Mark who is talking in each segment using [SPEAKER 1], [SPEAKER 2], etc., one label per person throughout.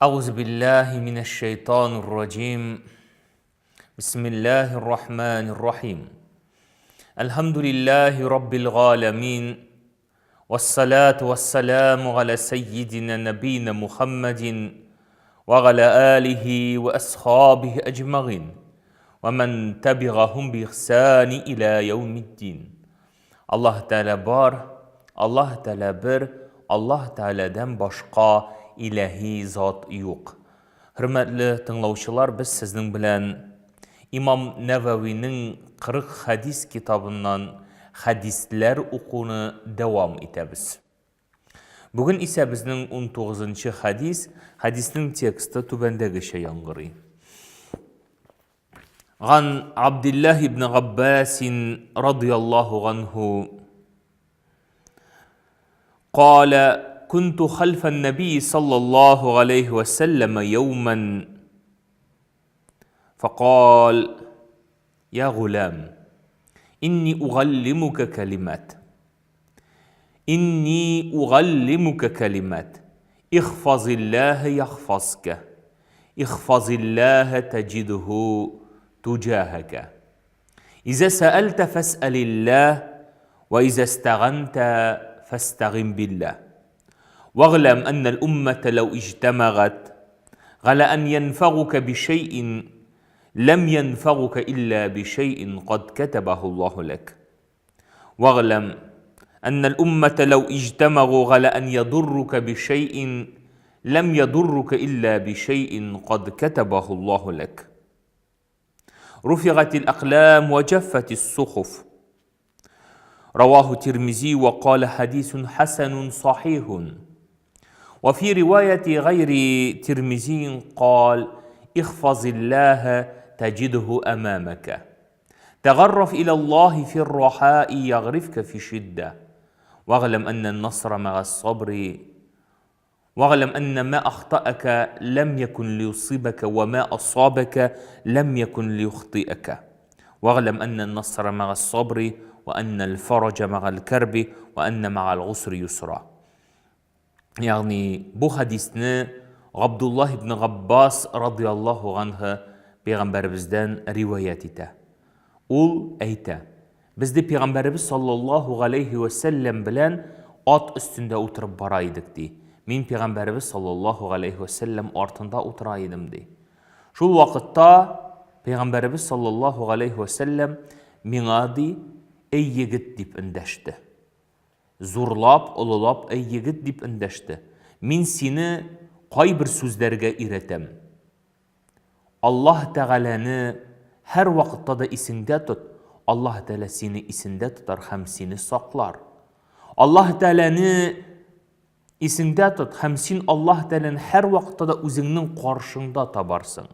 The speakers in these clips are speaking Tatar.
[SPEAKER 1] أعوذ بالله من الشيطان الرجيم بسم الله الرحمن الرحيم الحمد لله رب العالمين والصلاة والسلام على سيدنا نبينا محمد وعلى آله وأصحابه أجمعين ومن تبعهم بإحسان إلى يوم الدين. Allah Teala бар, Allah Teala bir, Allah Teala'dan başqa ilahi zat yo'q. Hürmetli tыңлаучылар, biz sizning bilan İmam Nevevi'nin 40 hadis kitabından hadisler o'quvni davom etamiz. Bugun ise bizning 19 hadis, hadisning teksti tubandagicha yangiray. عن عبد الله بن عباس رضي الله عنه قال كنت خلف النبي صلى الله عليه وسلم يوما فقال يا غلام إني أعلمك كلمات احفظ الله يحفظك احفظ الله تجده تجاهك إذا سألت فاسأل الله وإذا استغنت فاستغن بالله واعلم أن الأمة لو اجتمعت على أن ينفعك بشيء لم ينفعك إلا بشيء قد كتبه الله لك واعلم أن الأمة لو اجتمعوا على أن يضرك بشيء لم يضرك إلا بشيء قد كتبه الله لك رفعت الأقلام وجفت الصحف رواه الترمذي وقال حديث حسن صحيح وفي رواية غير ترمذي قال احفظ الله تجده أمامك تغرف إلى الله في الرخاء يغرفك في الشدة واعلم أن النصر مع الصبر واعلم أن ما أخطأك لم يكن ليصيبك وما أصابك لم يكن ليخطئك واعلم أن النصر مع الصبر وأن الفرج مع الكرب وأن مع العسر يسرا. Yani bu hadisni Abdullah ibn Abbas radıyallahu anh'ı Peygamberimizden rivayet ete. Ul ayta. Bizde Peygamberimiz sallallahu aleyhi ve sellem bilen at üstünde oturup baraydık di. Min Peygamberimiz sallallahu aleyhi ve sellem ortunda oturaydım di. Şul vakitta Peygamberimiz sallallahu aleyhi ve sellem mina di ey yigit dip indeşti. Zurlap, ululap ey yigit dip indeşti. Min seni qay bir sözlerge iretem. Allah Teala'nı her vakitta da isinde tut. Allah Teala seni isinde tutar hem seni saklar. Allah Teala'nı isinde tut hem sen Allah Teala'nın her vakitta da özünün karşında tabarsın.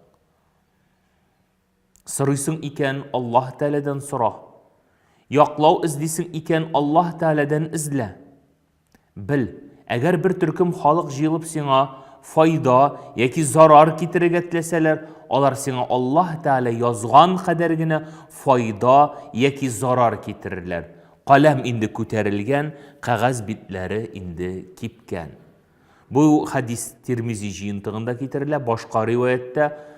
[SPEAKER 1] Sırıysın iken Allah Teala'dan sora. Yaqlav izlisin iken Allah Teala'dan izle. Bil, eğer bir türküm halıq jıyılıp sana fayda yaki zarar kitiregetleseler, olar sana Allah Teala yazgan kadergine fayda yaki zarar kitirirler. Kalem indi köterilgen, qağaz bitleri indi kipken. Bu hadis Tirmizi jiyintığında kitirirler. Başka rivayette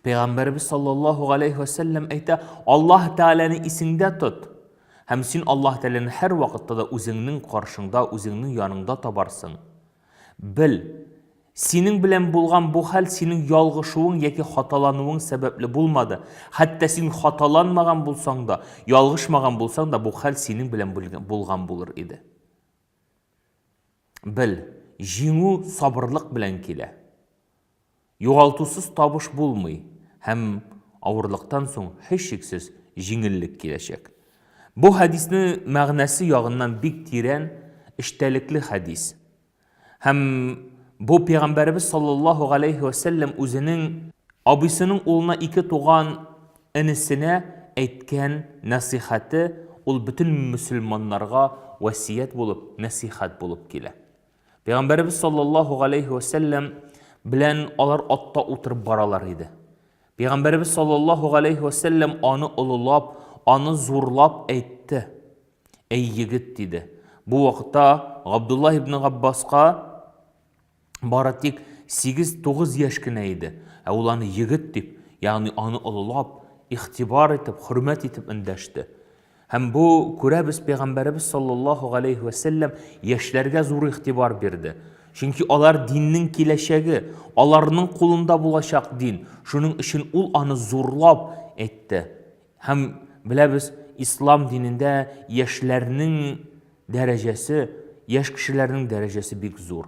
[SPEAKER 1] Peygamberimiz sallallahu aleyhi ve sellem ayta Allah Teala'nı isinde tut. Hem sen Allah Teala'nın her vakitte da özünün karşında, özünün yanında tabarsın. Bil, senin bilen bulgan bu hal senin yalgışığın yaki hatalanığın sebeple bulmadı. Hatta sen hatalanmagan bulsan da, yalgışmagan bulsan da bu hal senin bilen bulgan bulur idi. Bil, jiңу sabırlık bilen kile. Yoğaltusuz tabış bulmay. Hem ağırlıktan son hiç şeksiz jiңillik kileşek. Bu hadisni mağnası yağından bik tiren iştelikli hadis. Hem bu Peygamberimiz sallallahu aleyhi ve sellem özünün abisinin oğluna iki tuğan enisine etken nasihati ol bütün Müslümanlarga vasiyet bulup, nasihat bulup kile. Peygamberimiz sallallahu aleyhi ve sellem bilen alar atta oturup baralar idi. Peygamberimiz sallallahu aleyhi ve sellem anı ululap, anı zorlap etti. Ey yigit dedi. Bu vakitte Abdullah ibn Abbas'a baratik 8-9 яшь кенә иде. Ул аны егет дип, ягъни аны олылап, ихтибар итеп, хөрмәт итеп эндәште. Һәм бу күрәбез Пәйгамбәрбез саллаллаһу алейхи ва саллям яшьләргә зур игътибар бирде. Чөнки алар диннең киләчәге, аларның кулында булачак дин. Шуның өчен ул аны зурлап әйтте. Һәм беләбез, ислам динендә яшьләрнең дәрәҗәсе, яшь кешеләрнең дәрәҗәсе бик зур.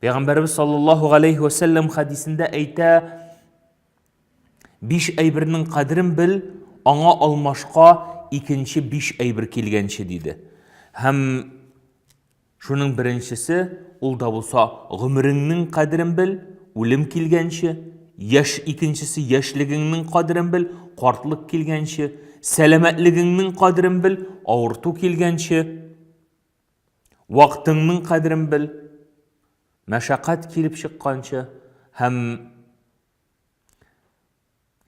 [SPEAKER 1] Пәйгамбәрбез саллаллаһу алейхи ва саллям хадисендә әйтә: 5 әйбернең кадерен бел, аңа алмашка икенче 5 әйбер килгәнче диде. Һәм шуның беренчесе ул да булса гомереңнең кадерен бел, үлем килгәнче, икенчесе яшьлегеңнең кадерен бел, картлык килгәнче, сәламәтлегеңнең кадерен бел, авырту килгәнче, вакытыңның кадерен бел, мәшәкать килеп чыкканчы, һәм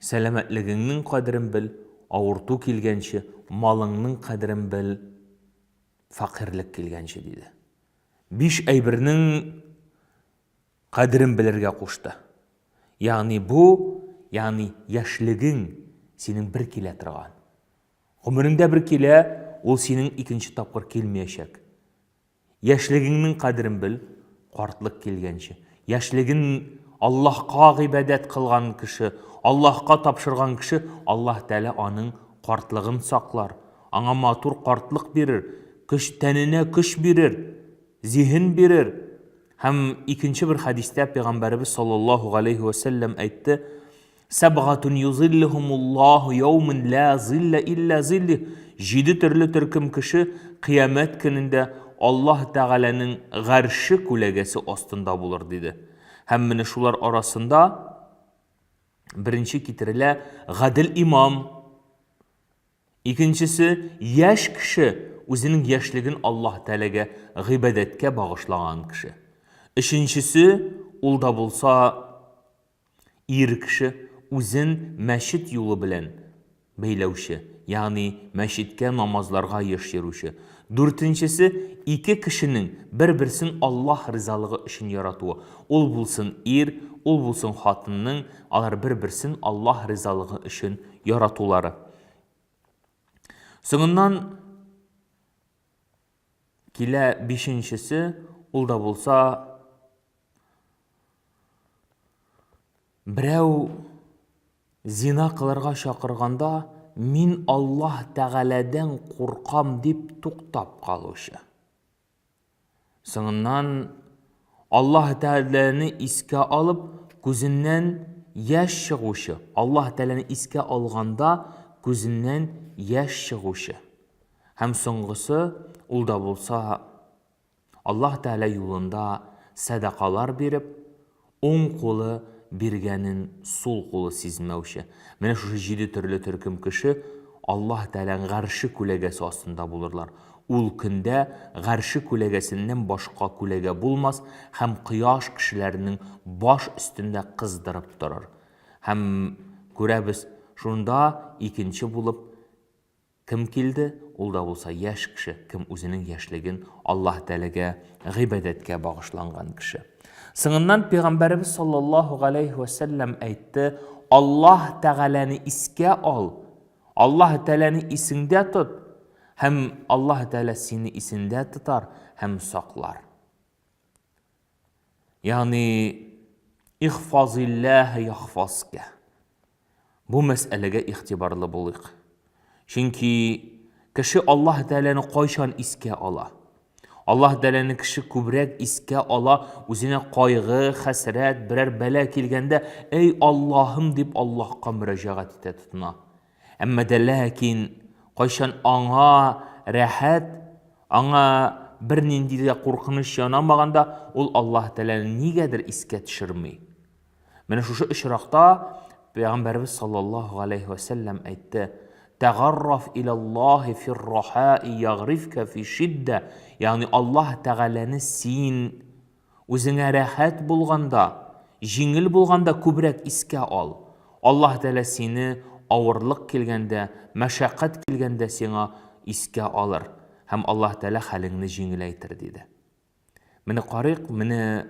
[SPEAKER 1] сәламәтлегеңнең кадерен бел, авырту килгәнче, малыңның кадерен бел, фақирлек килгәнче диде. 5 әйбернең кадерен белергә кушты. Ягъни бу, яшьлегең синең бер килә торган. Гомереңдә бер килә, ул синең икенче тапкыр килмәячәк. Яшьлегеңнең кадерен бел, картлык килгәнче. Яшьлегең Аллаһка гыйбадәт кылган кеше, Аллаһка тапшырган кеше, Аллаһ Тәала аның картлыгын саклар. Аңа матур картлык бирер, көч тәненә көч бирер, зиһен бирер. Һәм икенче бер хадистә Пәйгамбәрбез саллаллаһу алейхи ва саллям әйтте: "Сабгатун юзиллухумуллаху яуман ла зилла илля зиллih." 7 төрле төркем кеше кыямәт көнендә Аллаһ Тәгаләнең гәрше күләгәсе астында булыр диде. Һәм менә шулар арасында беренче китерелә гадел имам. Икенчесе яшь кеше, үзенең яшьлеген Аллаһ Тәгаләгә гыйбадәткә багышлаган кеше. Өченчесе ул да булса ир кеше, үзен мәчет юлы белән бәйләүче, ягъни мәчеткә намазларга еш йөрүче. Дүртенчесе 2 кешенең бер-берсен Аллаһ ризалыгы өчен яратуы. Ул булсын ир, ул булсын хатынның, алар бер-берсен Аллаһ ризалыгы өчен яратулары. Соңыннан килә 5-нчесе, ул да булса берәү зина кылырга чакырганда, мин Аллаһ Тәгаләдән куркам дип туктап калучы. Соңыннан Аллаһ Тәгаләне искә алып, күзеннән яшь чыгучы. Аллаһ Тәгаләне искә алганда, күзеннән яшь чыгучы. Һәм соңгысы ул да булса Аллаһ Тәгалә юлында садакалар биреп, уң кулы биргәнен сул кулы сизмәүче. Менә шушы 7 төрле төркем кеше Аллаһ Тәгаләнең гәрше күләгәсе астында булырлар. Ул көндә гәрше күләгәсеннән башка күләгә булмас, һәм кояш кешеләрнең баш өстендә кыздырып торыр. Һәм күрәбез, шунда икенче булып кем килде? Ул да булса яшь кеше, кем үзенең яшьлеген Аллаһ Тәгаләгә гыйбадәткә багышланган кеше. Соңыннан Пәйгамбәрбез саллаллаһу алейхи ва саллям әйтте: Аллаһ Тәгаләне искә ал, Аллаһ Тәгаләне исеңдә тот, һәм Аллаһ Тәгалә сине исендә тотар һәм саклар. Ягъни ихфазиллаһ яхфазка. Бу мәсьәләгә игътибарлы булыйк. Чөнки кеше Аллаһ Тәгаләне кайчан искә ала? Аллаһ Тәгаләне кеше күбрәк искә ала, үзенә кайгы, хәсрәт, берәр бәла килгәндә, "Эй Аллаһым" дип Аллаһка мөрәҗәгать итә тотына. Әмма дә ләкин кайчан аңа рәхәт, аңа бер нинди дә куркыныч янамаганда, ул Аллаһ Тәгаләне нигәдер искә төшерми. Менә шушы очракта Пәйгамбәрбез саллаллаһу алейхи ва саллям әйтте: "Тәгарраф илаллаһи фир-рахаи ягрифка фи шидда", ягъни Аллаһ Тәгаләне син үзеңә рәхәт булганда, җиңел булганда күбрәк искә ал. Аллаһ Тәгалә сине авырлык килгәндә, мәшәкать килгәндә сиңа искә алыр, һәм Аллаһ Тәгалә хәлеңне җиңеләйтер диде. Менә карыйк, менә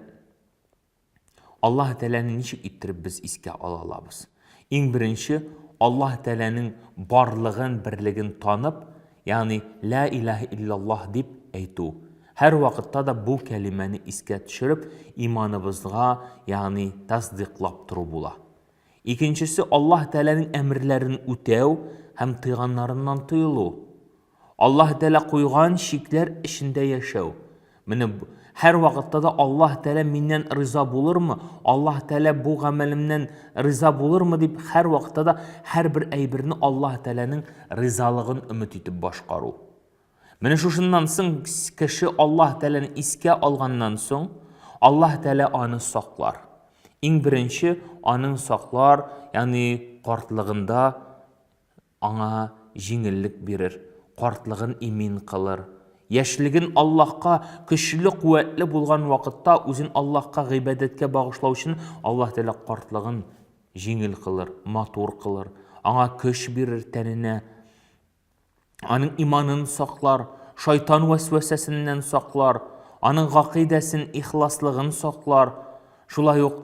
[SPEAKER 1] Аллаһ Тәаләне ничек иттереп без искә ала алабыз? Иң беренче, Аллаһ Тәаләнең барлыгын, берлеген танып, ягъни ла илаһа иллаллаһ дип әйтү. Һәр вакытта да бу кәлимәне искә төшереп, иманыбызга, ягъни тасдиқлап тору була. Икенчесе, Аллаһ Тәаләнең әмерләрен үтәү һәм тыйганнарыннан тыелу. Аллаһ Тәалә куйган шикләр эчендә яшәү. Менә һәр вакытта да Аллаһ Тәалә миннән риза булырмы? Аллаһ Тәалә бу гамәлемнән риза булырмы дип һәр вакытта да һәр бер әйберне Аллаһ Тәаләнең ризалыгын өмет итеп башкару. Менә шушыннан соң кеше Аллаһ Тәаләне искә алганнан соң, Аллаһ Тәалә аны саклар. Иң беренче аның саклар, ягъни картлыгында аңа җиңеллек бирер, картлыгын имин кылыр. Яшьлеген Аллаһка көчле, куәтле булган вакытта үзен Аллаһка гыйбадәткә багышлау өчен Аллаһ Тәалә картлыгын җиңел кылыр, матур кылыр, аңа көч бирер тәненә. Аның иманын саклар, шайтан вәсвәсәсеннән саклар, аның гакыйдәсен, ихласлыгын саклар. Шулай ук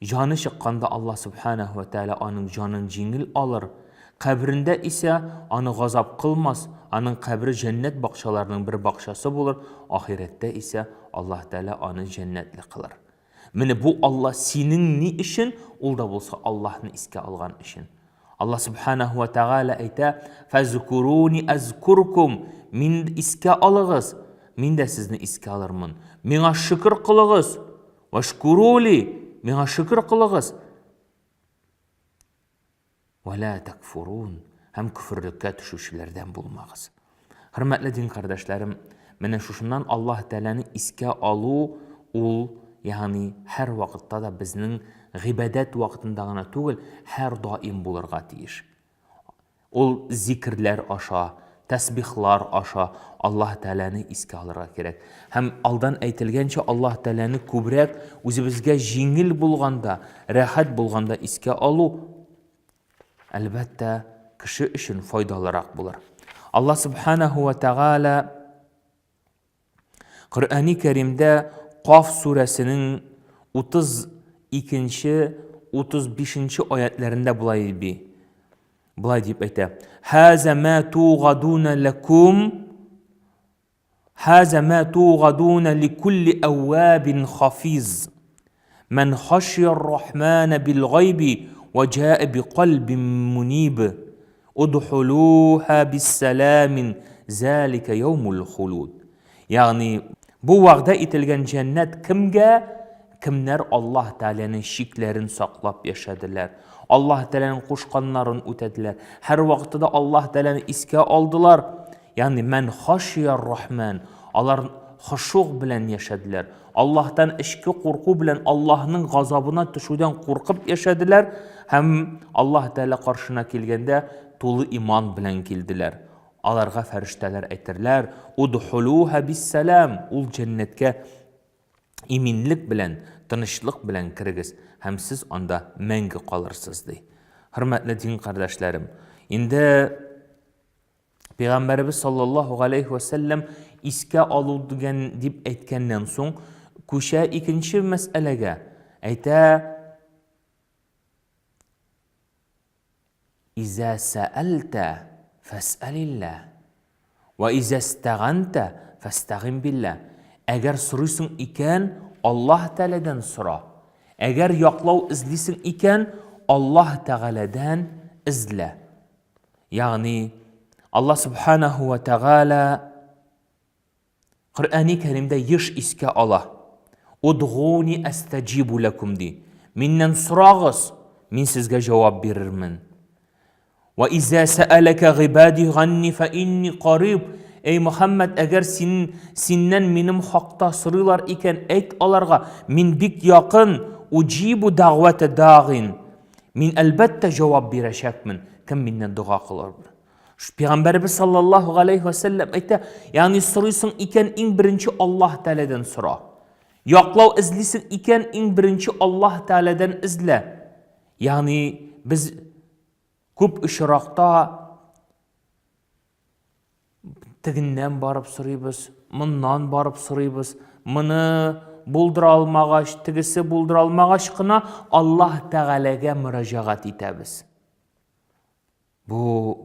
[SPEAKER 1] жаны чыкканда Аллаһ Субханаһу ва Тәалә аның җанын җиңел алыр. Кабрендә исә аны газап кылмас, аның кабре җәннәт бакчаларының бер бакчасы булыр, ахирәттә исә Аллаһ Тәалә аны җәннәтле кылыр. Менә бу Аллаһ синең ни өчен, ул да булса Аллаһны искә алган өчен. Аллаһ Субханаһу ва Тәгалә әйтә: "Фазкуруни азкуркум", мин искә алыгыз, мин дә сезне искә алырмын. Миңа шөкр кылыгыз, вашкурули, миңа шөкр кылыгыз. Вала такфурун, һәм күферлеккә төшүчеләрдән булмагыз. Хөрмәтле дин кардәшләрем, менә шушыннан Аллаһ Тәаләне искә алу, ул, ягъни һәр вакытта да безнең гыйбадәт вакытында гына түгел, һәр даим булырга тиеш. Ул зикрләр аша, тәсбихлар аша Аллаһ Тәаләне искә алырга кирәк. Һәм алдан әйтелгәнчә Аллаһ Тәаләне күбрәк үзебезгә җиңел булганда, рәхәт булганда искә алу әлбәттә кеше өчен файдалырак булыр. Аллаһ Субханаһу ва Тәгалә Коръәни Кәримдә Каф сүрәсенең 32-35 аятларында булай дип әйтә: "Хаза ма тугадуна лакум, хаза ма тугадуна ликулли аввабин хафиз, ман хашия ар-рахмана бил-гайби ва жаа биқалбин муниб, удхулуха бис-саламин, залика яумул хулуд." Ягъни бу вагъда ителгән җәннәт кемгә? Кемнәр Аллаһ Тәаләнең шикләрен саклап яшәделәр, Аллаһ Тәаләнең кушканнарын үтәделәр, һәр вакытта Аллаһ Тәаләне искә алдылар. Ягъни ман хашия ар-рахман, алар хушуг белән яшәделәр, Аллаһтан эчке курку белән Аллаһның газабына төшүдән куркып яшәделәр һәм Аллаһ Тәалә каршына килгәндә тулы иман белән килделәр. Аларга фәрештәләр әйтерләр: "Удхулуха бис-салам", ул җәннәткә иминлек белән, тынычлык белән кирегез һәм сез анда мәңге калырсыз ди. Хөрмәтле дин кардәшләрем, инде Пәйгамбәрбез саллаллаһу алейхи ва саллям искә алу дигән дип әйткәннән соң күчә икенче мәсьәләгә. Әйтә: "Иза саалта фас'алилла, ва иза стаганта фастагин билла." Әгәр сорыйсың икән, Аллаһ Тәаләдән сора. Әгәр яклау эзлисең икән, Аллаһ Тәгаләдән эзлә. Ягъни Аллаһ Субханаһу ва Тәгалә Коръәни Кәримдә еш искә ала. "Удгуни астаҗибу лакум" ди. Миннән сорагыз, мин сезгә җавап бирермен. "Ва иза саалака гибади ганни фа инни қариб", эй Мөхәммәд, әгәр синнән минем хакта сорыйлар икән, әйт аларга: мин бик якын, уҗибу дәгъвата дағин, мин әлбәттә җавап бирәчәкмен, кем миннән дуга кылыр. Пәйгамбәрбез саллаллаһу алейхи ва саллям әйтә: ягъни сорыйсың икән, иң беренче Аллаһ Тәаләдән сора. Яклау эзлисең икән, иң беренче Аллаһ Тәаләдән эзлә. Ягъни без күп очракта тегеннән барып сорыйбыз, моннан барып сорыйбыз, моны булдыра алмагач, тигесе булдыра алмагач кына Аллаһ Тәгаләгә мөрәҗәгать итәбез. Бу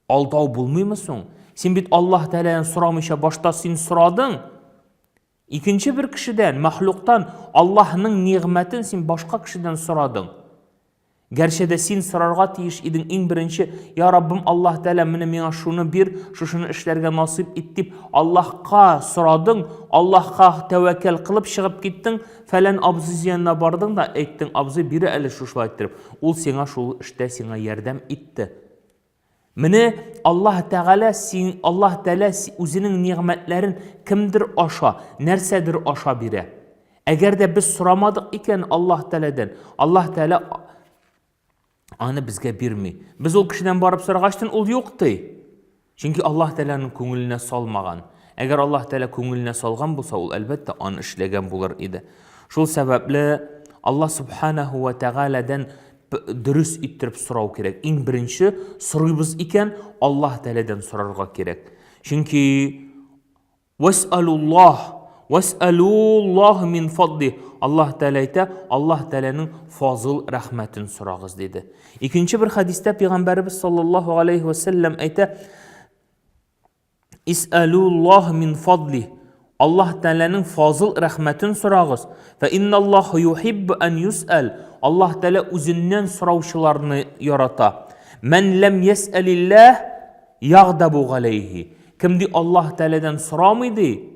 [SPEAKER 1] алдау булмыймы соң? Син бит Аллаһ Тәгаләдән сорамыйча башта син сорадың. Икенче бер кешедән, мәхлуктан Аллаһның нигъмәтен син башка кешедән сорадың. Гәрчә дә син сорарга тиеш идең иң беренче, я Раббым Аллаһ Тәгалә менә миңа шуны бир, шушыны эшләргә насыйп ит дип Аллаһка сорадың, Аллаһка тәвәккәл кылып чыгып киттең, фәлән абзый янына бардың да әйттең, абзый бире әле шушылай иттереп. Ул сиңа шул эштә сиңа ярдәм итте. Менә Аллаһ Тәгалә үзенең нигъмәтләрен кемдер аша, нәрсәдер аша бирә. Әгәр дә без сорамадык икән Аллаһ Тәгаләдән, Аллаһ Тәгалә аны безгә бирми. Без ул кешедән барып сорагачтан ул юк ди. Чөнки Аллаһ Тәгаләнең күңеленә салмаган. Әгәр Аллаһ Тәгалә күңеленә салган булса, ул әлбәттә аны эшләгән булыр иде. Шул сәбәпле Аллаһ Субханаһу ва Тәгаләдән дөрес иттереп сорау кирәк. Иң беренче сорыйбыз икән, Аллаһ Тәгаләдән сорарга кирәк. Чөнки вас'алуллаһ мин фадли. Аллаһ Тәгалә әйтә, Аллаһ Тәгаләнең фазыл рәхмәтен сорагыз диде. Икенче бер хадистә Пәйгамбәрбез саллаллаһу алейхи ва саллям әйтә, ис'алуллаһ мин фадли. Аллаһ Тәгаләнең фазыл рәхмәтен сорагыз. Фа инналлаһа юхиббу ан юс'ал. Аллаһ Тәгалә үзеннән сораучыларны ярата. Ман лам яс'алиллаһ ягъдабу галейхи. Кемди Аллаһ Тәгаләдән сорамый ди,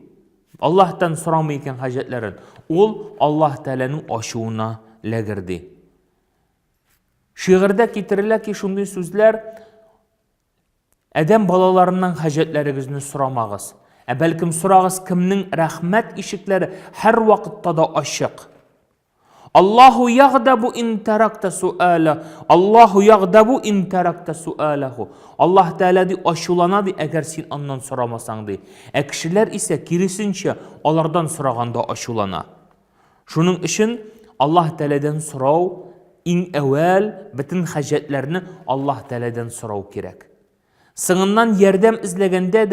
[SPEAKER 1] Аллаһтан сорамый икән хаҗәтләрен, ул Аллаһ Тәгаләнең ачуына ләгерди. Шигырьдә китерелә ки шундый сүзләр: Адәм балаларыннан хаҗәтләрегезне сорамагыз. Бәлкем сорагыз, кемнең рәхмәт ишекләре һәр вакытта да ачык. Аллаһу ягъдабу ин таракта суаля. Аллаһу ягъдабу ин таракта суалаху. Аллаһ Тәгалә ди ачулана ди, әгәр син аннан сорамасаң ди. Кешеләр исә киресенчә алардан сораганда ачулана. Шуның өчен Аллаһ Тәгаләдән сорау иң әвәл бөтен хаҗәтләрне Аллаһ Тәгаләдән сорау кирәк. Сыңыннан ярдәм эзләгәндә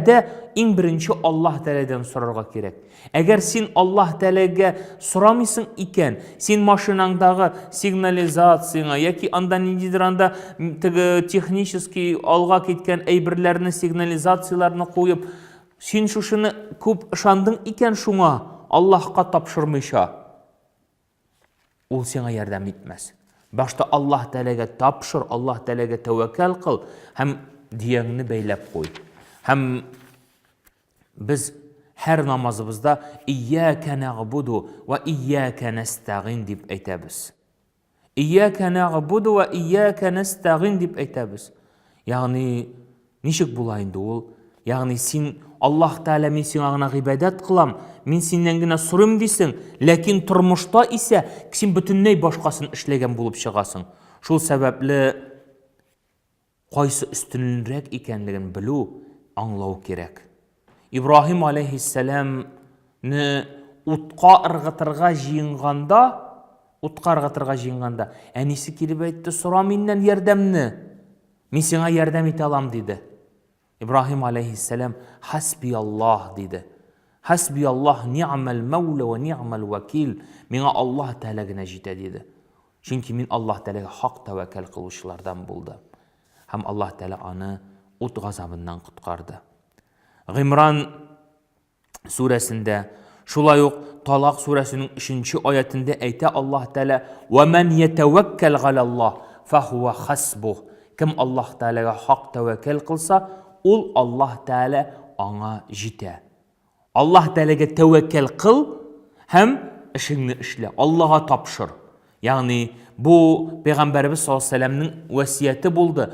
[SPEAKER 1] дә иң беренче Аллаһ Тәгаләдән сорарга кирәк. Әгәр син Аллаһ Тәгаләгә сорамыйсың икән, син машинаңдагы сигнализацияңа яки анда ниндидер анда технически алга киткән әйберләрне, сигнализацияларны куеп, син шушыны күп ышандың икән шуңа, Аллаһка тапшырмыйча, ул сиңа ярдәм итмәс. Башта Аллаһ Тәгаләгә тапшыр, Аллаһ Тәгаләгә тәвәккәл кыл һәм диеңне бәйләп куй. Һәм без һәр намазыбызда iyyaка нәгъбуду ва iyyaка нәстәгин дип әйтәбез. Iyyaка нәгъбуду ва iyyaка нәстәгин дип әйтәбез. Ягъни ничек була инде ул? Ягъни син Аллаһ Тәгалә, мин сиңа гына гыйбадәт кылам, мин синнән генә сорыйм дисең, ләкин тормышта исә син бөтенләй башкасын эшләгән булып чыгасың. Шул сәбәпле кайсы өстенрәк икәнлеген белү, аңлау кирәк. Ибраһим алейхиссәламны утка ыргытырга җыенганда, әнисе килеп әйтте, сора миннән ярдәмне, мин сиңа ярдәм итә алам диде. Ибраһим алейхиссәлам хасби Аллаһ диде. Хасби Аллаһ ни'мал мәулә ва ни'мал вакил. Миңа Аллаһ Тәгалә генә җитә диде. Чөнки мин Аллаһ Тәгаләгә хак тәвәккәл кылучылардан булдым. Һәм Аллаһ Тәгалә аны ут газабыннан коткарды. Гимран сүрәсендә, шулай ук Талак сүрәсенең 3-нче аятында әйтә Аллаһ Тәгалә: "Ва ман ятаваккал галаллаһ фахуа хасбух." Кем Аллаһ Тәгаләгә хак тәвәккәл кылса, ул Аллаһ Тәгалә аңа җитә. Аллаһ Тәгаләгә тәвәккәл кыл һәм эшеңне эшлә, Аллаһка тапшыр. Ягъни бу Пәйгамбәрбез саллаллаһу алейһи ва сәлләмнең васияте булды,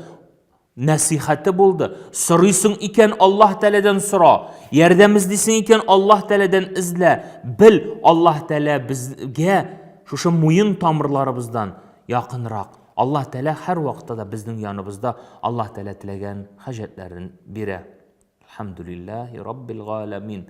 [SPEAKER 1] нәсихәте булды. Сорыйсың икән Аллаһ Тәгаләдән сора, ярдәм эзлисең икән Аллаһ Тәгаләдән эзлә. Бил, Аллаһ Тәгалә безгә шушы муен тамырларыбыздан якынрак. Аллаһ Тәгалә һәр вакытта да безнең яныбызда, Аллаһ Тәгалә теләгән хаҗәтләрен бирә. Алхамдулиллаһи раббил галәмин.